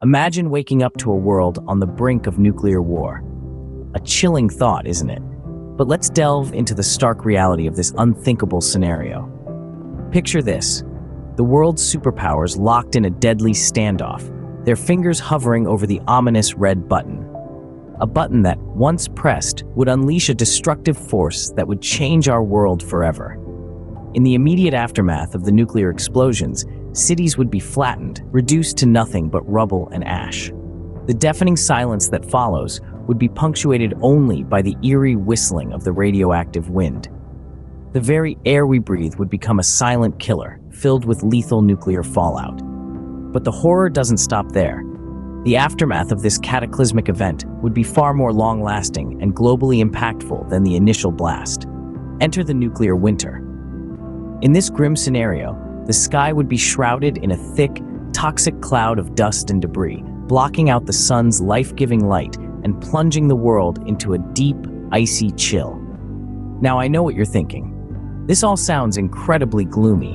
Imagine waking up to a world on the brink of nuclear war. A chilling thought, isn't it? But let's delve into the stark reality of this unthinkable scenario. Picture this: the world's superpowers locked in a deadly standoff, their fingers hovering over the ominous red button. A button that, once pressed, would unleash a destructive force that would change our world forever. In the immediate aftermath of the nuclear explosions, cities would be flattened, reduced to nothing but rubble and ash. The deafening silence that follows would be punctuated only by the eerie whistling of the radioactive wind. The very air we breathe would become a silent killer, filled with lethal nuclear fallout. But the horror doesn't stop there. The aftermath of this cataclysmic event would be far more long-lasting and globally impactful than the initial blast. Enter the nuclear winter. In this grim scenario, the sky would be shrouded in a thick, toxic cloud of dust and debris, blocking out the sun's life-giving light and plunging the world into a deep, icy chill. Now, I know what you're thinking. This all sounds incredibly gloomy,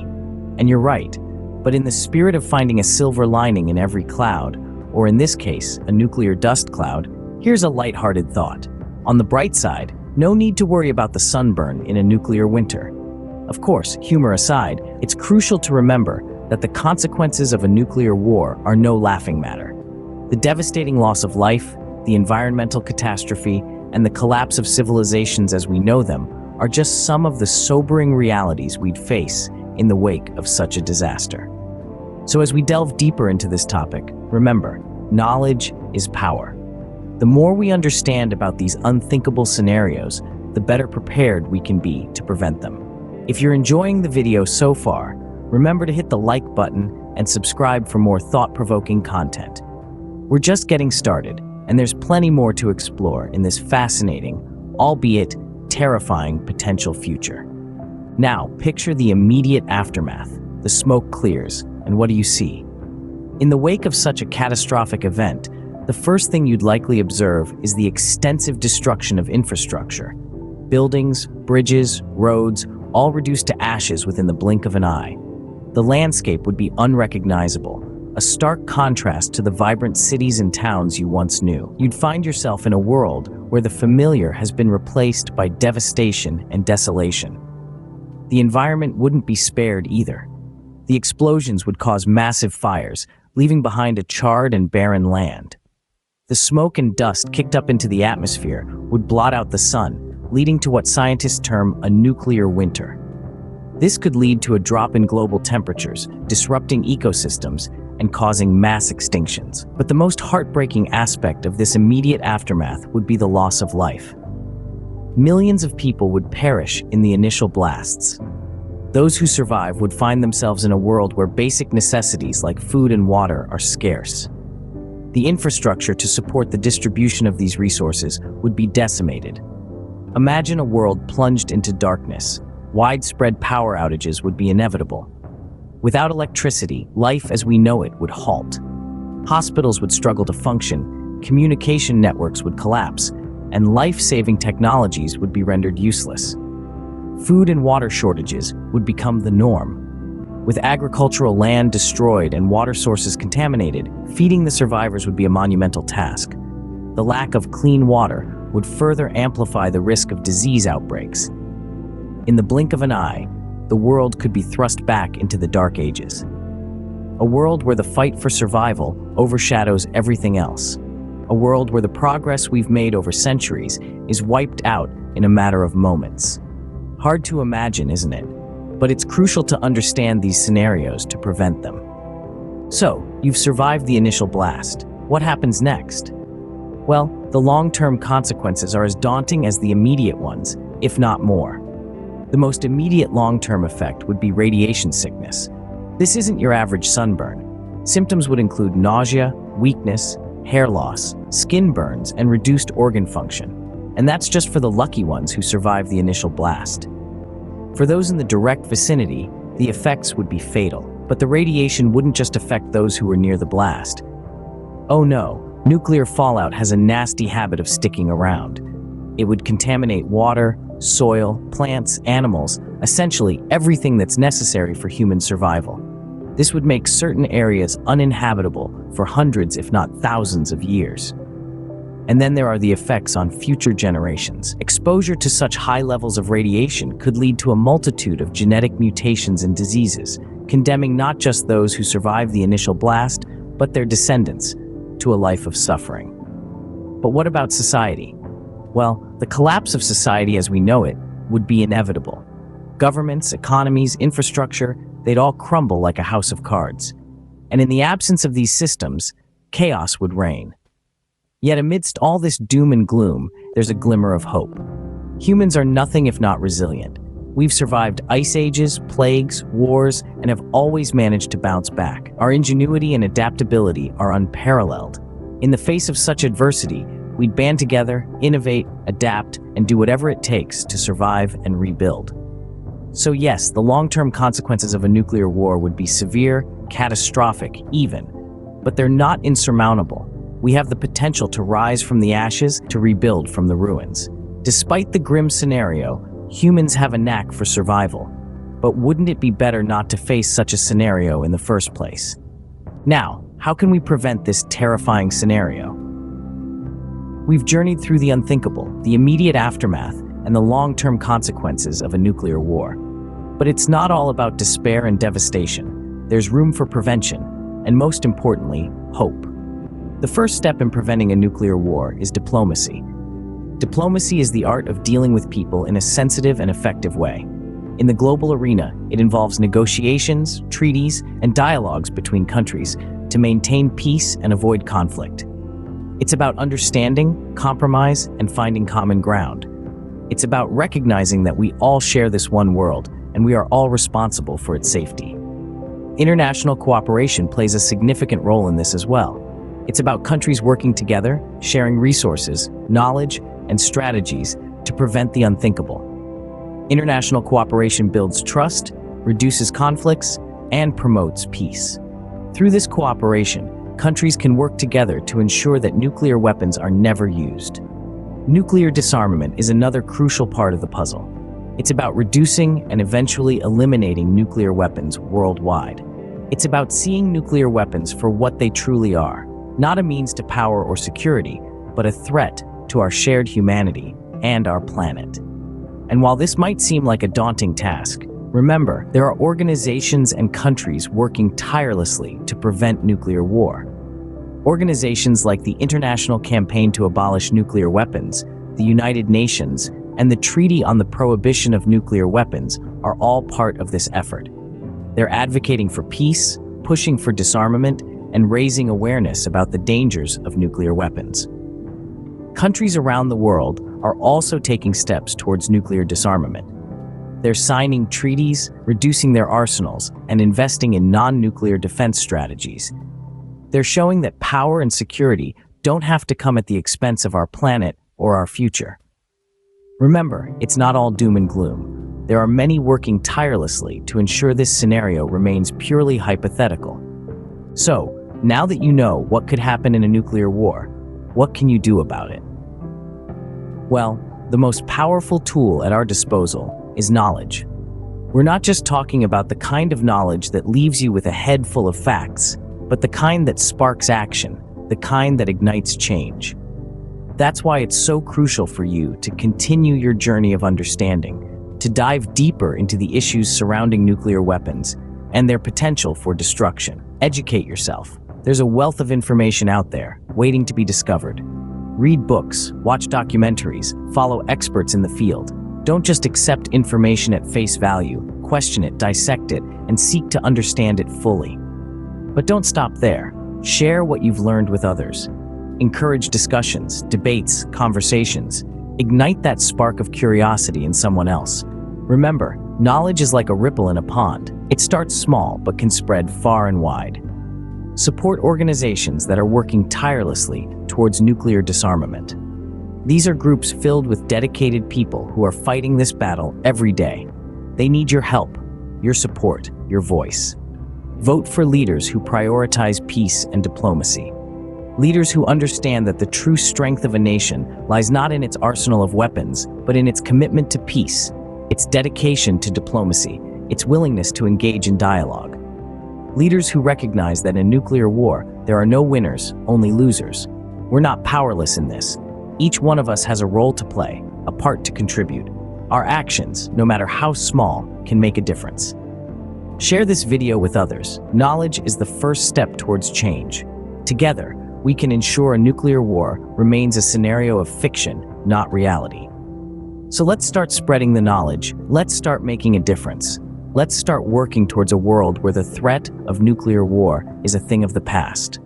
and you're right, but in the spirit of finding a silver lining in every cloud, or in this case, a nuclear dust cloud, here's a lighthearted thought. On the bright side, no need to worry about the sunburn in a nuclear winter. Of course, humor aside, it's crucial to remember that the consequences of a nuclear war are no laughing matter. The devastating loss of life, the environmental catastrophe, and the collapse of civilizations as we know them are just some of the sobering realities we'd face in the wake of such a disaster. So as we delve deeper into this topic, remember, knowledge is power. The more we understand about these unthinkable scenarios, the better prepared we can be to prevent them. If you're enjoying the video so far, remember to hit the like button and subscribe for more thought-provoking content. We're just getting started, and there's plenty more to explore in this fascinating, albeit terrifying potential future. Now, picture the immediate aftermath. The smoke clears, and what do you see? In the wake of such a catastrophic event, the first thing you'd likely observe is the extensive destruction of infrastructure. Buildings, bridges, roads, all reduced to ashes within the blink of an eye. The landscape would be unrecognizable, a stark contrast to the vibrant cities and towns you once knew. You'd find yourself in a world where the familiar has been replaced by devastation and desolation. The environment wouldn't be spared either. The explosions would cause massive fires, leaving behind a charred and barren land. The smoke and dust kicked up into the atmosphere would blot out the sun, leading to what scientists term a nuclear winter. This could lead to a drop in global temperatures, disrupting ecosystems and causing mass extinctions. But the most heartbreaking aspect of this immediate aftermath would be the loss of life. Millions of people would perish in the initial blasts. Those who survive would find themselves in a world where basic necessities like food and water are scarce. The infrastructure to support the distribution of these resources would be decimated. Imagine a world plunged into darkness. Widespread power outages would be inevitable. Without electricity, life as we know it would halt. Hospitals would struggle to function, communication networks would collapse, and life-saving technologies would be rendered useless. Food and water shortages would become the norm. With agricultural land destroyed and water sources contaminated, feeding the survivors would be a monumental task. The lack of clean water would further amplify the risk of disease outbreaks. In the blink of an eye, the world could be thrust back into the Dark Ages. A world where the fight for survival overshadows everything else. A world where the progress we've made over centuries is wiped out in a matter of moments. Hard to imagine, isn't it? But it's crucial to understand these scenarios to prevent them. So, you've survived the initial blast. What happens next? Well, the long-term consequences are as daunting as the immediate ones, if not more. The most immediate long-term effect would be radiation sickness. This isn't your average sunburn. Symptoms would include nausea, weakness, hair loss, skin burns, and reduced organ function. And that's just for the lucky ones who survive the initial blast. For those in the direct vicinity, the effects would be fatal. But the radiation wouldn't just affect those who were near the blast. Oh no, nuclear fallout has a nasty habit of sticking around. It would contaminate water, soil, plants, animals, essentially everything that's necessary for human survival. This would make certain areas uninhabitable for hundreds, if not thousands of years. And then there are the effects on future generations. Exposure to such high levels of radiation could lead to a multitude of genetic mutations and diseases, condemning not just those who survived the initial blast, but their descendants to a life of suffering. But what about society? Well, the collapse of society as we know it would be inevitable. Governments, economies, infrastructure, they'd all crumble like a house of cards. And in the absence of these systems, chaos would reign. Yet amidst all this doom and gloom, there's a glimmer of hope. Humans are nothing if not resilient. We've survived ice ages, plagues, wars, and have always managed to bounce back. Our ingenuity and adaptability are unparalleled. In the face of such adversity, we'd band together, innovate, adapt, and do whatever it takes to survive and rebuild. So yes, the long-term consequences of a nuclear war would be severe, catastrophic even, but they're not insurmountable. We have the potential to rise from the ashes, to rebuild from the ruins. Despite the grim scenario, humans have a knack for survival. But wouldn't it be better not to face such a scenario in the first place? Now, how can we prevent this terrifying scenario? We've journeyed through the unthinkable, the immediate aftermath, and the long-term consequences of a nuclear war. But it's not all about despair and devastation. There's room for prevention, and most importantly, hope. The first step in preventing a nuclear war is diplomacy. Diplomacy is the art of dealing with people in a sensitive and effective way. In the global arena, it involves negotiations, treaties, and dialogues between countries to maintain peace and avoid conflict. It's about understanding, compromise, and finding common ground. It's about recognizing that we all share this one world, and we are all responsible for its safety. International cooperation plays a significant role in this as well. It's about countries working together, sharing resources, knowledge, and strategies to prevent the unthinkable. International cooperation builds trust, reduces conflicts, and promotes peace. Through this cooperation, countries can work together to ensure that nuclear weapons are never used. Nuclear disarmament is another crucial part of the puzzle. It's about reducing and eventually eliminating nuclear weapons worldwide. It's about seeing nuclear weapons for what they truly are, not a means to power or security, but a threat to our shared humanity and our planet. And while this might seem like a daunting task, remember, there are organizations and countries working tirelessly to prevent nuclear war. Organizations like the International Campaign to Abolish Nuclear Weapons, the United Nations, and the Treaty on the Prohibition of Nuclear Weapons are all part of this effort. They're advocating for peace, pushing for disarmament, and raising awareness about the dangers of nuclear weapons. Countries around the world are also taking steps towards nuclear disarmament. They're signing treaties, reducing their arsenals, and investing in non-nuclear defense strategies. They're showing that power and security don't have to come at the expense of our planet or our future. Remember, it's not all doom and gloom. There are many working tirelessly to ensure this scenario remains purely hypothetical. So, now that you know what could happen in a nuclear war, what can you do about it? Well, the most powerful tool at our disposal is knowledge. We're not just talking about the kind of knowledge that leaves you with a head full of facts, but the kind that sparks action, the kind that ignites change. That's why it's so crucial for you to continue your journey of understanding, to dive deeper into the issues surrounding nuclear weapons and their potential for destruction. Educate yourself. There's a wealth of information out there, waiting to be discovered. Read books, watch documentaries, follow experts in the field. Don't just accept information at face value, question it, dissect it, and seek to understand it fully. But don't stop there. Share what you've learned with others. Encourage discussions, debates, conversations. Ignite that spark of curiosity in someone else. Remember, knowledge is like a ripple in a pond. It starts small but can spread far and wide. Support organizations that are working tirelessly towards nuclear disarmament. These are groups filled with dedicated people who are fighting this battle every day. They need your help, your support, your voice. Vote for leaders who prioritize peace and diplomacy. Leaders who understand that the true strength of a nation lies not in its arsenal of weapons, but in its commitment to peace, its dedication to diplomacy, its willingness to engage in dialogue. Leaders who recognize that in nuclear war, there are no winners, only losers. We're not powerless in this. Each one of us has a role to play, a part to contribute. Our actions, no matter how small, can make a difference. Share this video with others. Knowledge is the first step towards change. Together, we can ensure a nuclear war remains a scenario of fiction, not reality. So let's start spreading the knowledge. Let's start making a difference. Let's start working towards a world where the threat of nuclear war is a thing of the past.